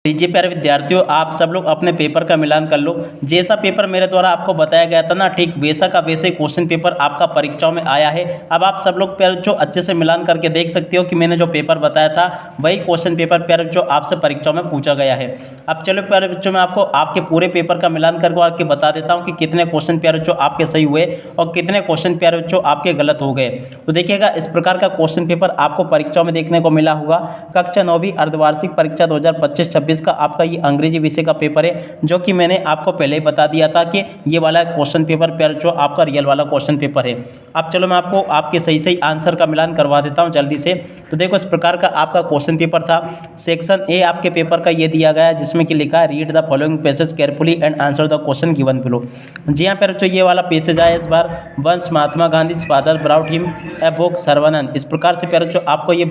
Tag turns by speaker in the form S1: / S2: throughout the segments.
S1: लीजिए प्यारे विद्यार्थियों, आप सब लोग अपने पेपर का मिलान कर लो। जैसा पेपर मेरे द्वारा आपको बताया गया था ना, ठीक वैसा का वैसे क्वेश्चन पेपर आपका परीक्षाओं में आया है। अब आप सब लोग प्यारे जो अच्छे से मिलान करके देख सकते हो कि मैंने जो पेपर बताया था वही क्वेश्चन पेपर प्यारे जो आपसे परीक्षाओं में पूछा गया है। अब चलो प्यारे बच्चों, मैं आपको आपके पूरे पेपर का मिलान करके आके बता देता हूँ कि कितने क्वेश्चन प्यारे जो आपके सही हुए और कितने क्वेश्चन प्यारे जो आपके गलत हो गए। तो देखिएगा, इस प्रकार का क्वेश्चन पेपर आपको परीक्षाओं में देखने को मिला होगा। कक्षा 9वीं अर्धवार्षिक परीक्षा 2025-26 का आपका ये अंग्रेजी विषय का पेपर है, जो कि मैंने आपको पहले ही बता दिया था कि ये वाला क्वेश्चन पेपर प्यार जो आपका रियल वाला क्वेश्चन पेपर है। अब चलो मैं आपको आपके सही सही आंसर का मिलान करवा देता हूं जल्दी से। तो देखो, इस प्रकार का आपका क्वेश्चन पेपर था। सेक्शन ए आपके पेपर का ये दिया गया है, जिसमें कि लिखा है read the following passage carefully and answer the question given below. जी हाँ प्यारे, जो ये वाला पैसेज आया इस बार, once Mahatma Gandhi father brought him a book सर्वनंद। इस प्रकार से प्यारे जो आपको ये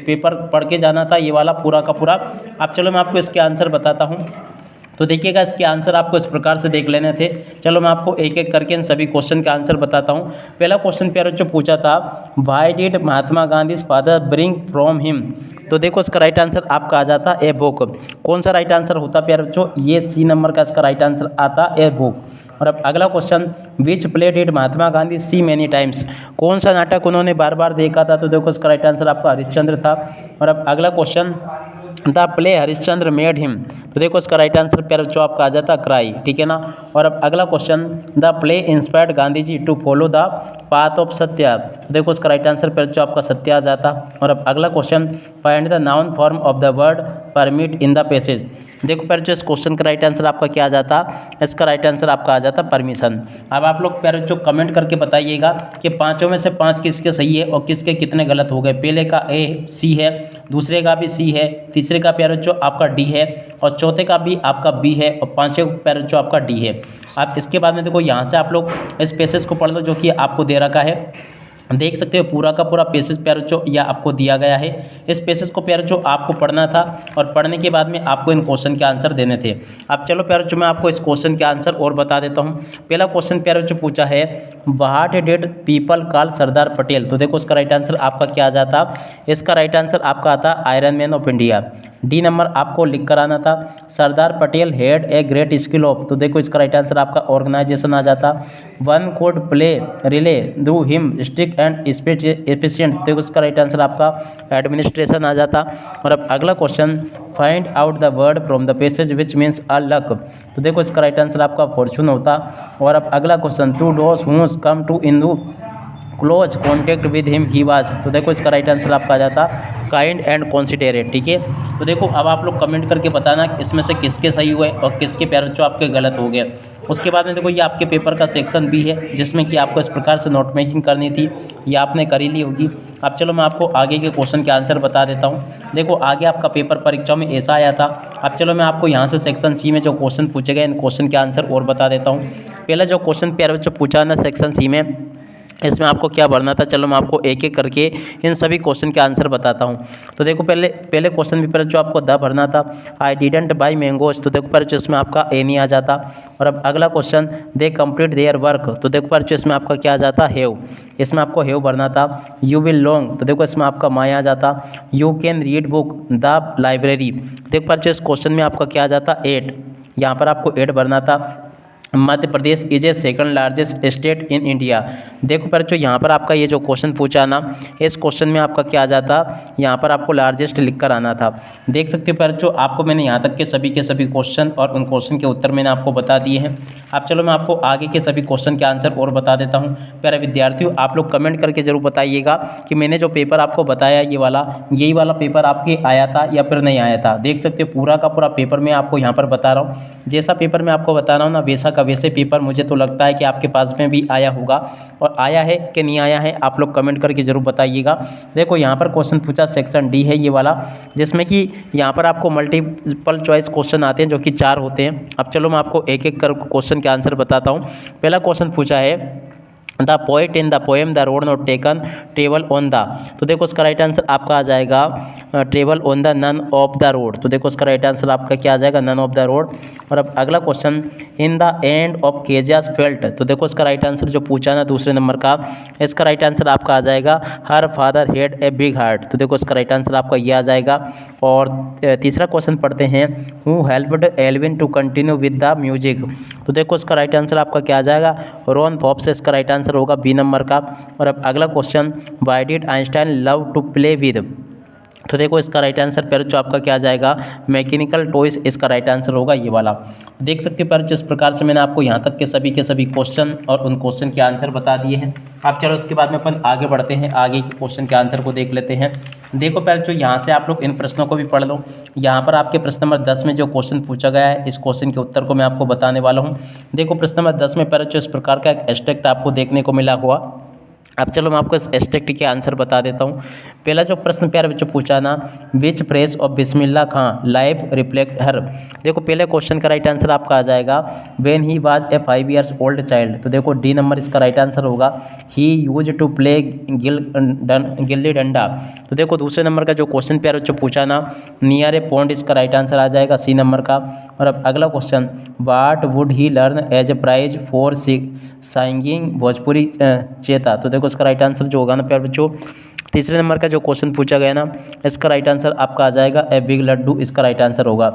S1: पेपर पढ़ के जाना था, ये वाला पूरा का पूरा। अब चलो मैं आपको इसके आंसर बताता हूँ। तो देखिएगा, इसके आंसर आपको इस प्रकार से देख लेने थे। चलो मैं आपको एक एक करके इन सभी क्वेश्चन के आंसर बताता हूँ। पहला क्वेश्चन प्यारे जो पूछा था, why did Mahatma Gandhi father bring from him. तो देखो, इसका राइट आंसर आपका आ जाता ए बुक। कौन सा राइट आंसर होता प्यारे बच्चों, ये सी नंबर का इसका राइट आंसर आता ए बुक। और अब अगला question, which play did Mahatma Gandhi see many times. कौन सा नाटक उन्होंने बार बार देखा था। तो देखो, इसका राइट आंसर आपका हरिश्चंद्र था। और अब अगला question, the play Harishchandra made him. तो देखो, इसका राइट आंसर प्यारे बच्चों आपका आ जाता क्राई, ठीक है ना। और अब अगला question, the play inspired Gandhi ji to follow the path of satya. तो देखो, इसका राइट आंसर प्यारे बच्चों आपका सत्या आ जाता। और अब अगला question, find the noun form of the word permit in the passage. देखो प्यारे बच्चों, इस क्वेश्चन का राइट आंसर आपका क्या आ जाता, इसका राइट आंसर आपका आ जाता परमिशन। अब आप लोग प्यारे बच्चों कमेंट करके बताइएगा कि पाँचों में से 5 किसके सही है और किसके कितने गलत हो गए। पहले का ए सी है, दूसरे का भी सी है, तीसरे का प्यारे बच्चों आपका डी है, और चौथे का भी आपका बी है, और पांचवें प्यारे बच्चों आपका डी है। आप इसके बाद में देखो, यहाँ से आप लोग इस पैसेज को पढ़ लो जो कि आपको दे रखा है। देख सकते हो पूरा का पूरा पैसेज प्यारे बच्चों यह आपको दिया गया है। इस पैसेज को प्यारे बच्चों आपको पढ़ना था, और पढ़ने के बाद में आपको इन क्वेश्चन के आंसर देने थे। अब चलो प्यारे बच्चों, मैं आपको इस क्वेश्चन के आंसर और बता देता हूँ। पहला क्वेश्चन प्यारे बच्चों पूछा है, what did people call Sardar Patel. तो देखो, इसका राइट आंसर आपका क्या आ जाता, इसका राइट आंसर आपका आता iron man of India. D number आपको लिख कर आना था, Sardar Patel had a great skill of. तो देखो, इसका राइट आंसर आपका ऑर्गेनाइजेशन आ जाता। One code play relay do him stick and efficient. देखो, इसका राइट आंसर आपका एडमिनिस्ट्रेशन आ जाता। और अब अगला question, find out the word from the passage which means a luck. तो देखो, इसका राइट आंसर आपका फॉर्चून होता। और अब अगला question, to those who come to into close contact with him he was. तो देखो, इसका राइट आंसर आपका आ जाता काइंड एंड कॉन्सिडरेट, ठीक है। तो देखो, अब आप लोग कमेंट करके बताना इसमें से किसके सही हुए और किसके प्यारे बच्चों आपके गलत हो गए। उसके बाद में देखो, ये आपके पेपर का सेक्शन बी है, जिसमें कि आपको इस प्रकार से नोट मेकिंग करनी थी, ये आपने करी ली होगी। अब चलो मैं आपको आगे के क्वेश्चन के आंसर बता देता हूँ। देखो, आगे आपका पेपर परीक्षा में ऐसा आया था। अब चलो मैं आपको यहाँ से सेक्शन सी में जो क्वेश्चन पूछे गए, इन क्वेश्चन के आंसर और बता देता हूँ। पहला जो क्वेश्चन प्यारे बच्चों पूछा ना सेक्शन सी में, इसमें आपको क्या भरना था। चलो मैं आपको एक एक करके इन सभी क्वेश्चन के आंसर बताता हूँ। तो देखो, पहले पेपर में जो आपको द भरना था, आई डिडेंट बाई मैंगोज। तो देखो पर इसमें आपका ए नहीं आ जाता। और अब अगला question, they complete their work. तो देखो पर इसमें आपका क्या आ जाता, हैव। इसमें आपको हैव भरना था। You will long. तो देखो, इसमें आपका माया आ जाता। You can read book the library. देखो पर इस क्वेश्चन में आपका क्या आ जाता, 8। यहाँ पर आपको 8 भरना था। Madhya Pradesh is a second largest state in India. देखो पर यहाँ पर आपका ये जो क्वेश्चन पूछा ना, इस क्वेश्चन में आपका क्या आ जाता, यहाँ पर आपको लार्जेस्ट लिख कर आना था। देख सकते हो पर आपको मैंने यहाँ तक के सभी क्वेश्चन और उन क्वेश्चन के उत्तर मैंने आपको बता दिए हैं। अब चलो मैं आपको आगे के सभी क्वेश्चन के आंसर और बता देता हूँ। प्यारे विद्यार्थियों, आप लोग कमेंट करके जरूर बताइएगा कि मैंने जो पेपर आपको बताया यही वाला पेपर आपके आया था या फिर नहीं आया था। देख सकते हो पूरा का पूरा पेपर मैं आपको यहाँ पर बता रहा हूँ। जैसा पेपर मैं आपको बता रहा हूँ ना, वैसा का वैसे पेपर मुझे तो लगता है कि आपके पास में भी आया होगा। और आया है कि नहीं आया है, आप लोग कमेंट करके जरूर बताइएगा। देखो, यहाँ पर क्वेश्चन पूछा सेक्शन डी है ये वाला, जिसमें कि यहाँ पर आपको मल्टीपल चॉइस क्वेश्चन आते हैं, जो कि 4 होते हैं। अब चलो मैं आपको एक एक कर क्वेश्चन के आंसर बताता हूँ। पहला क्वेश्चन पूछा है, the poet in the poem the road not taken travel on the, तो देखो इसका राइट आंसर आपका आ जाएगा travel on the none of the road, तो देखो इसका राइट आंसर आपका क्या आ जाएगा, नन ऑफ द रोड। और अब अगला question, in the end of केजियास फेल्ट, तो देखो इसका राइट आंसर जो पूछा ना दूसरे नंबर का, इसका राइट आंसर आपका आ जाएगा her father had a big heart, तो देखो इसका राइट आंसर आपका ये आ जाएगा। और तीसरा क्वेश्चन पढ़ते हैं, who helped Alvin to continue with the music, तो देखो इसका राइट आंसर आपका क्या आ जाएगा, रॉन पॉप्स, इसका राइट आंसर होगा बी नंबर का। और अब अगला question, why did Einstein love to play with, तो देखो इसका राइट आंसर पैर जो आपका क्या आ जाएगा, मैकेनिकल टॉयज, इसका राइट आंसर होगा ये वाला। देख सकते हो पैर जिस प्रकार से मैंने आपको यहाँ तक के सभी क्वेश्चन और उन क्वेश्चन के आंसर बता दिए हैं। अब चलो उसके बाद में अपन आगे बढ़ते हैं, आगे के क्वेश्चन के आंसर को देख लेते हैं। देखो पैर जो यहाँ से आप लोग इन प्रश्नों को भी पढ़ लो। यहाँ पर आपके प्रश्न नंबर 10 में जो क्वेश्चन पूछा गया है, इस क्वेश्चन के उत्तर को मैं आपको बताने वाला हूँ। देखो प्रश्न नंबर 10 में पैर जो इस प्रकार का एक एस्ट्रिक्ट आपको देखने को मिला हुआ। अब चलो मैं आपको इस एस्ट्रिक्ट के आंसर बता देता हूँ। पहला जो प्रश्न प्यारे बच्चों पूछा ना, which phrase of Bismillah Khan life reflect her, देखो पहले क्वेश्चन का राइट आंसर आपका आ जाएगा when he was a 5 years old child, तो देखो डी नंबर इसका राइट आंसर होगा। He use to play gilli danda, तो देखो दूसरे नंबर का जो क्वेश्चन प्यारे बच्चों पूछा ना, नियर ए पॉन्ड, इसका राइट आंसर आ जाएगा सी नंबर का। और अब अगला question, what would he learn as a prize for singing Bhojpuri chaita, तो देखो इसका राइट आंसर जो होगा ना प्यारे बच्चों, तीसरे नंबर का जो क्वेश्चन पूछा गया ना, इसका राइट आंसर आपका आ जाएगा ए बिग लड्डू, इसका राइट आंसर होगा।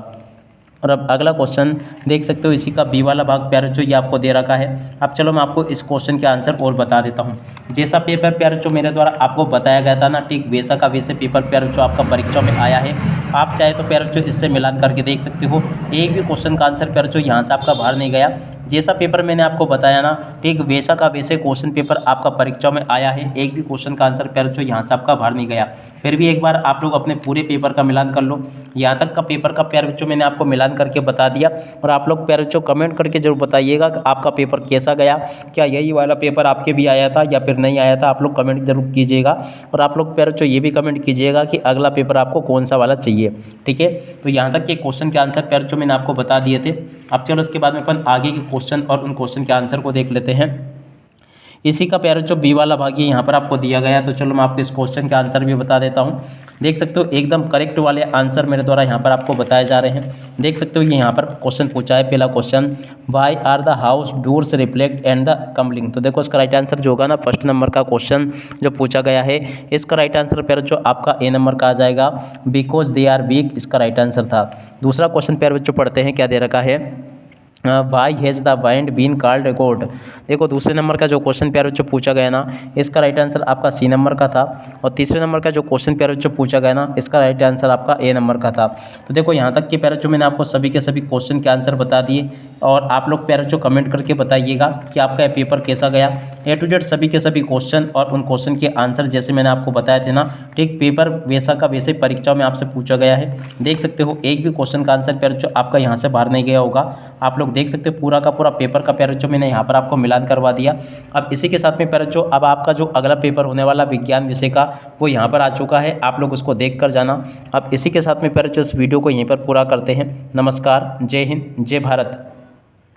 S1: और अब अगला क्वेश्चन देख सकते हो, इसी का बी वाला भाग प्यारे जो ये आपको दे रखा है। अब चलो मैं आपको इस क्वेश्चन के आंसर और बता देता हूँ। जैसा पेपर प्यारे जो मेरे द्वारा आपको बताया गया था ना, ठीक वैसा का वैसे पेपर प्यारे जो आपका परीक्षा में आया है। आप चाहे तो प्यारे जो इससे मिलान करके देख सकते हो, एक भी क्वेश्चन का आंसर प्यारे जो यहाँ से आपका बाहर नहीं गया। जैसा पेपर मैंने आपको बताया ना, ठीक वैसा का वैसे क्वेश्चन पेपर आपका परीक्षा में आया है। एक भी क्वेश्चन का आंसर प्यारे जो यहाँ से आपका बाहर नहीं गया। फिर भी एक बार आप लोग अपने पूरे पेपर का मिलान कर लो। यहाँ तक का पेपर का प्यारे बच्चों मैंने आपको मिलान करके बता दिया। और आप लोग प्यारे बच्चों कमेंट करके जरूर बताइएगा कि आपका पेपर कैसा गया, क्या यही वाला पेपर आपके भी आया था या फिर नहीं आया था। आप लोग कमेंट जरूर कीजिएगा। और आप लोग प्यारे बच्चों ये भी कमेंट कीजिएगा कि अगला पेपर आपको कौन सा वाला चाहिए, ठीक है। तो यहाँ तक के क्वेश्चन के आंसर प्यारे बच्चों मैंने आपको बता दिए थे। अब चलो उसके बाद में अपन आगे के क्वेश्चन और उन क्वेश्चन के आंसर को देख लेते हैं। इसी का प्यारे जो बी वाला भाग है यहाँ पर आपको दिया गया है। तो चलो मैं आपको इस क्वेश्चन के आंसर भी बता देता हूँ। देख सकते हो एकदम करेक्ट वाले आंसर मेरे द्वारा यहाँ पर आपको बताए जा रहे हैं। देख सकते हो ये यहाँ पर क्वेश्चन पूछा है। पहला question, why are the house doors reflect and the crumbling, तो देखो इसका राइट आंसर जो होगा ना, फर्स्ट नंबर का क्वेश्चन जो पूछा गया है, इसका राइट आंसर प्यारे जो आपका ए नंबर का आ जाएगा, बिकॉज दे आर वीक, इसका राइट आंसर था। दूसरा क्वेश्चन प्यारे बच्चों पढ़ते हैं, क्या दे रखा है, why has the wind been called record, देखो दूसरे नंबर का जो क्वेश्चन प्यारे बच्चों पूछा गया ना, इसका राइट आंसर आपका सी नंबर का था। और तीसरे नंबर का जो क्वेश्चन प्यारे बच्चों पूछा गया ना, इसका राइट आंसर आपका ए नंबर का था। तो देखो यहाँ तक के प्यारे बच्चों मैंने आपको सभी के सभी क्वेश्चन के आंसर बता दिए। और आप लोग प्यारे बच्चों कमेंट करके बताइएगा कि आपका पेपर कैसा गया। ए टू जेड सभी के सभी क्वेश्चन और उन क्वेश्चन के आंसर जैसे मैंने आपको बताए थे ना, ठीक पेपर वैसा का वैसे परीक्षा में आपसे पूछा गया है। देख सकते हो एक भी क्वेश्चन का आंसर प्यारे बच्चों आपका यहाँ से बाहर नहीं गया होगा। आप लोग देख सकते हो पूरा का पूरा पेपर का प्यारे बच्चों मैंने यहाँ पर आपको मिलान करवा दिया। अब इसी के साथ में प्यारे बच्चों अब आपका जो अगला पेपर होने वाला विज्ञान विषय का, वो यहाँ पर आ चुका है। आप लोग उसको देख कर जाना। अब इसी के साथ में प्यारे बच्चों इस वीडियो को यहीं पर पूरा करते हैं। नमस्कार, जय हिंद, जय भारत।